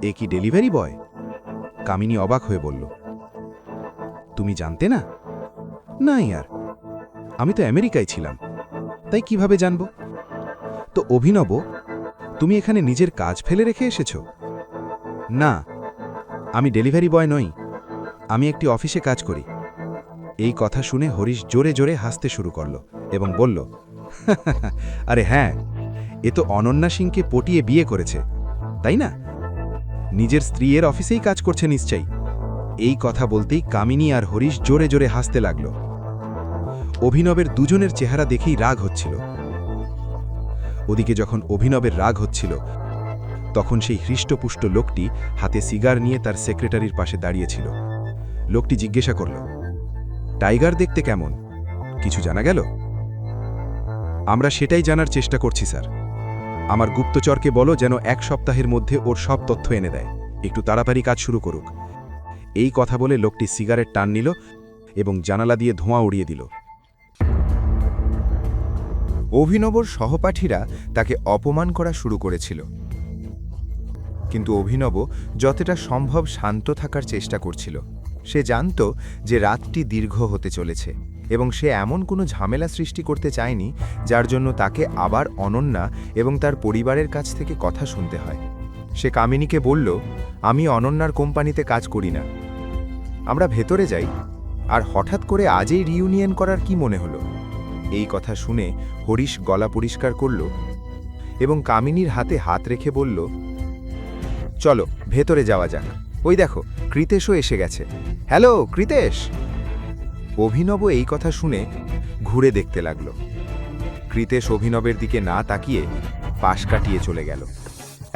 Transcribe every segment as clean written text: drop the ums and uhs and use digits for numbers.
এ কি delivery boy? কামিনী অবাক হয়ে বলল, তুমি জানতে না? না ইয়ার, আমি তো আমেরিকায় ছিলাম, তাই কিভাবে জানব? তো অভিনব, তুমি এখানে নিজের কাজ ফেলে রেখে এসেছো? না, আমি ডেলিভারি বয় নই, আমি একটি অফিসে কাজ করি। এই কথা শুনে হরিশ জোরে জোরে হাসতে শুরু করল এবং বলল, আরে হ্যাঁ, এ তো অনন্যা সিংকে পটিয়ে বিয়ে করেছে, তাই না? নিজের স্ত্রীর অফিসেই কাজ করছে নিশ্চয়ই। এই কথা বলতেই কামিনী আর হরিশ জোরে জোরে হাসতে লাগল। অভিনবের দুজনের চেহারা দেখেই রাগ হচ্ছিল। ওদিকে যখন অভিনবের রাগ হচ্ছিল, তখন সেই হৃষ্টপুষ্ট লোকটি হাতে সিগার নিয়ে তার সেক্রেটারির পাশে দাঁড়িয়েছিল। লোকটি জিজ্ঞাসা করল, টাইগার দেখতে কেমন? কিছু জানা গেল? আমরা সেটাই জানার চেষ্টা করছি স্যার। আমার গুপ্তচরকে বলো যেন 1 সপ্তাহের মধ্যে ওর সব তথ্য এনে দেয়, একটু তাড়াতাড়ি কাজ শুরু করুক। এই কথা বলে লোকটি সিগারেট টান নিল এবং জানালা দিয়ে ধোঁয়া উড়িয়ে দিল। অভিনবর সহপাঠীরা তাকে অপমান করা শুরু করেছিল, কিন্তু অভিনব যতটা সম্ভব শান্ত থাকার চেষ্টা করছিল। সে জানত যে রাতটি দীর্ঘ হতে চলেছে এবং সে এমন কোনো ঝামেলা সৃষ্টি করতে চায়নি যার জন্য তাকে আবার অনন্যা এবং তার পরিবারের কাছ থেকে কথা শুনতে হয়। সে কামিনীকে বলল, আমি অনন্যার কোম্পানিতে কাজ করি না, আমরা ভেতরে যাই। আর হঠাৎ করে আজই রিইউনিয়ন করার কি মনে হলো? এই কথা শুনে হরিশ গলা পরিষ্কার করল এবং কামিনীর হাতে হাত রেখে বলল, চলো ভেতরে যাওয়া যাক, ওই দেখো কৃতেশও এসে গেছে। হ্যালো কৃতেশ! অভিনব এই কথা শুনে ঘুরে দেখতে লাগল। কৃতেশ অভিনবের দিকে না তাকিয়ে পাশ কাটিয়ে চলে গেল।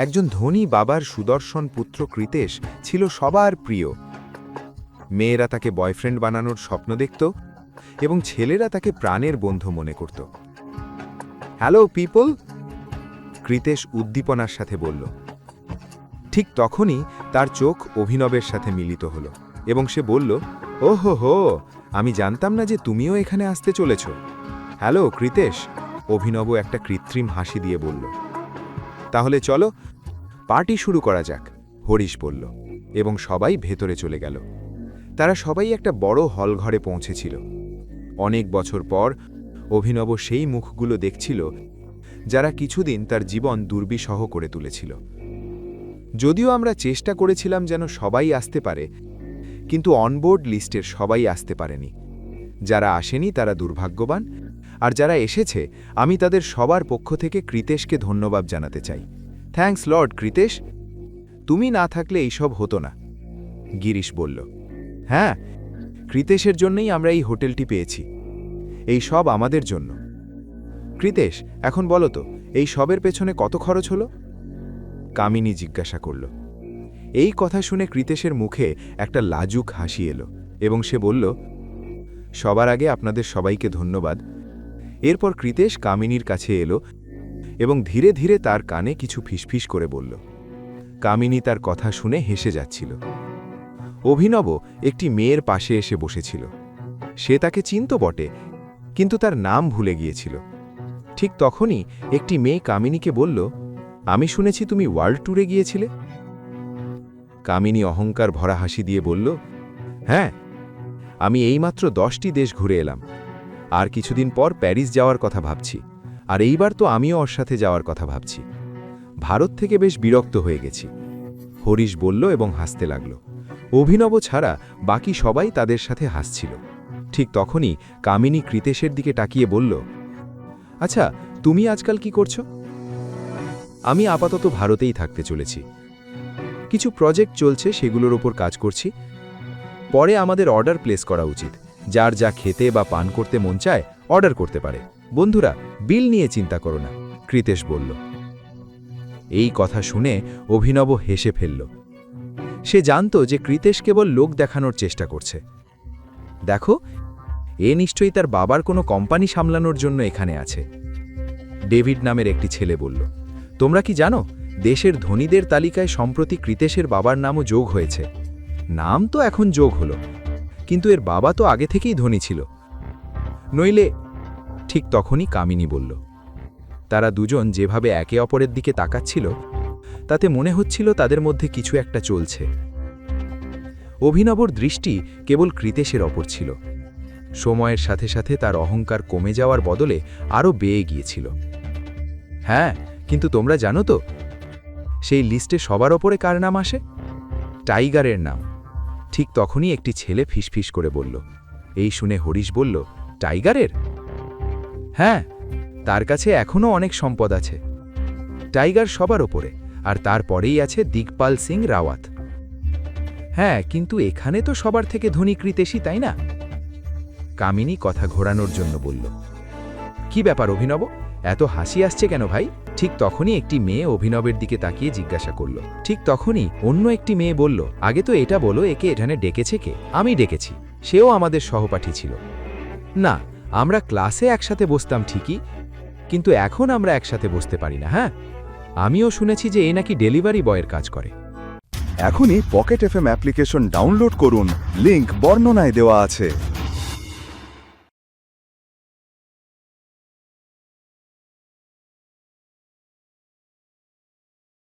একজন ধনী বাবার সুদর্শন পুত্র কৃতেশ ছিল সবার প্রিয়। মেয়েরা তাকে বয়ফ্রেন্ড বানানোর স্বপ্ন দেখত এবং ছেলেরা তাকে প্রাণের বন্ধু মনে করত। হ্যালো পিপল, কৃতেশ উদ্দীপনার সাথে বলল। ঠিক তখনই তার চোখ অভিনবের সাথে মিলিত হল এবং সে বলল, ওহো হো, আমি জানতাম না যে তুমিও এখানে আসতে চলেছ। হ্যালো কৃতেশ, অভিনব একটা কৃত্রিম হাসি দিয়ে বলল। তাহলে চলো পার্টি শুরু করা যাক, হরিশ বলল এবং সবাই ভেতরে চলে গেল। তারা সবাই একটা বড় হল ঘরে পৌঁছেছিল। অনেক বছর পর অভিনব সেই মুখগুলো দেখছিল যারা কিছুদিন তার জীবন দুর্বিষহ করে তুলেছিল। যদিও আমরা চেষ্টা করেছিলাম যেন সবাই আসতে পারে, কিন্তু অনবোর্ড লিস্টের সবাই আসতে পারেনি। যারা আসেনি তারা দুর্ভাগ্যবান, আর যারা এসেছে আমি তাদের সবার পক্ষ থেকে কৃতেশকে ধন্যবাদ জানাতে চাই। থ্যাঙ্কস লর্ড কৃতেশ, তুমি না থাকলে এইসব হতো না, গিরিশ বলল। হ্যাঁ, কৃতেশের জন্যই আমরা এই হোটেলটি পেয়েছি, এই সব আমাদের জন্য। কৃতেশ, এখন বলো তো, এই সবের পেছনে কত খরচ হলো? কামিনী জিজ্ঞাসা করল। এই কথা শুনে কৃতেশের মুখে একটা লাজুক হাসি এলো এবং সে বলল, সবার আগে আপনাদের সবাইকে ধন্যবাদ। এরপর কৃতেশ কামিনীর কাছে এলো এবং ধীরে ধীরে তার কানে কিছু ফিসফিস করে বলল। কামিনী তার কথা শুনে হেসে যাচ্ছিল। অভিনব একটি মেয়ের পাশে এসে বসেছিল। সে তাকে চিনত বটে, কিন্তু তার নাম ভুলে গিয়েছিল। ঠিক তখনই একটি মেয়ে কামিনীকে বলল, আমি শুনেছি তুমি ওয়ার্ল্ড ট্যুরে গিয়েছিলে। কামিনী অহংকার ভরা হাসি দিয়ে বলল, হ্যাঁ, আমি এইমাত্র 10টি দেশ ঘুরে এলাম, আর কিছুদিন পর প্যারিস যাওয়ার কথা ভাবছি, আর এইবার তো আমিও ওর সাথে যাওয়ার কথা ভাবছি। ভারত থেকে বেশ বিরক্ত হয়ে গেছি, হরিশ বলল এবং হাসতে লাগল। অভিনব ছাড়া বাকি সবাই তাদের সাথে হাসছিল। ঠিক তখনই কামিনী কৃতেশের দিকে তাকিয়ে বলল, আচ্ছা, তুমি আজকাল কি করছো? আমি আপাতত ভারতেই থাকতে চলেছি। কিছু প্রজেক্ট চলছে, সেগুলোর ওপর কাজ করছি। পরে আমাদের অর্ডার প্লেস করা উচিত। যার যা খেতে বা পান করতে মন চায় অর্ডার করতে পারে। বন্ধুরা, বিল নিয়ে চিন্তা করো না, কৃতেশ বলল। এই কথা শুনে অভিনব হেসে ফেলল। সে জানত যে কৃতেশ কেবল লোক দেখানোর চেষ্টা করছে। দেখো, এ নিশ্চয়ই তার বাবার কোনো কোম্পানি সামলানোর জন্য এখানে আছে, ডেভিড নামের একটি ছেলে বলল। তোমরা কি জানো, দেশের ধনীদের তালিকায় সম্প্রতি কৃতেশের বাবার নামও যোগ হয়েছে। নাম তো এখন যোগ হলো, কিন্তু এর বাবা তো আগে থেকেই ধনী ছিল, নইলে। ঠিক তখনই কামিনী বলল। তারা দুজন যেভাবে একে অপরের দিকে তাকাচ্ছিল তাতে মনে হচ্ছিল তাদের মধ্যে কিছু একটা চলছে। অভিনবর দৃষ্টি কেবল কৃতেশের ওপর ছিল। সময়ের সাথে সাথে তার অহংকার কমে যাওয়ার বদলে আরও বেয়ে গিয়েছিল। হ্যাঁ, কিন্তু তোমরা জানো তো সেই লিস্টে সবার ওপরে কার নাম আসে? টাইগারের নাম। ঠিক তখনই একটি ছেলে ফিসফিস করে বলল। এই শুনে হরিশ বলল, টাইগারের? হ্যাঁ, তার কাছে এখনও অনেক সম্পদ আছে। টাইগার সবার ওপরে, আর তারপরেই আছে দিগপাল সিং রাওয়াত। হ্যাঁ, কিন্তু এখানে তো সবার থেকে ধনী কৃতেশই, তাই না? কামিনী কথা ঘোরানোর জন্য বলল। কি ব্যাপার অভিনব, এত হাসি আসছে কেন ভাই? ঠিক তখনই একটি মেয়ে অভিনবের দিকে তাকিয়ে জিজ্ঞাসা করল। ঠিক তখনই অন্য একটি মেয়ে বলল, আগে তো এটা বলো, একে এখানে ডেকেছে কে? আমি ডেকেছি, সেও আমাদের সহপাঠী ছিল। না, আমরা ক্লাসে একসাথে বসতাম ঠিকই, কিন্তু এখন আমরা একসাথে বসতে পারি না। হ্যাঁ, আমিও শুনেছি যে এ নাকি ডেলিভারি বয়ের কাজ করে। এখনই পকেট এফএম অ্যাপ্লিকেশন ডাউনলোড করুন, লিংক বর্ণনায় দেওয়া আছে।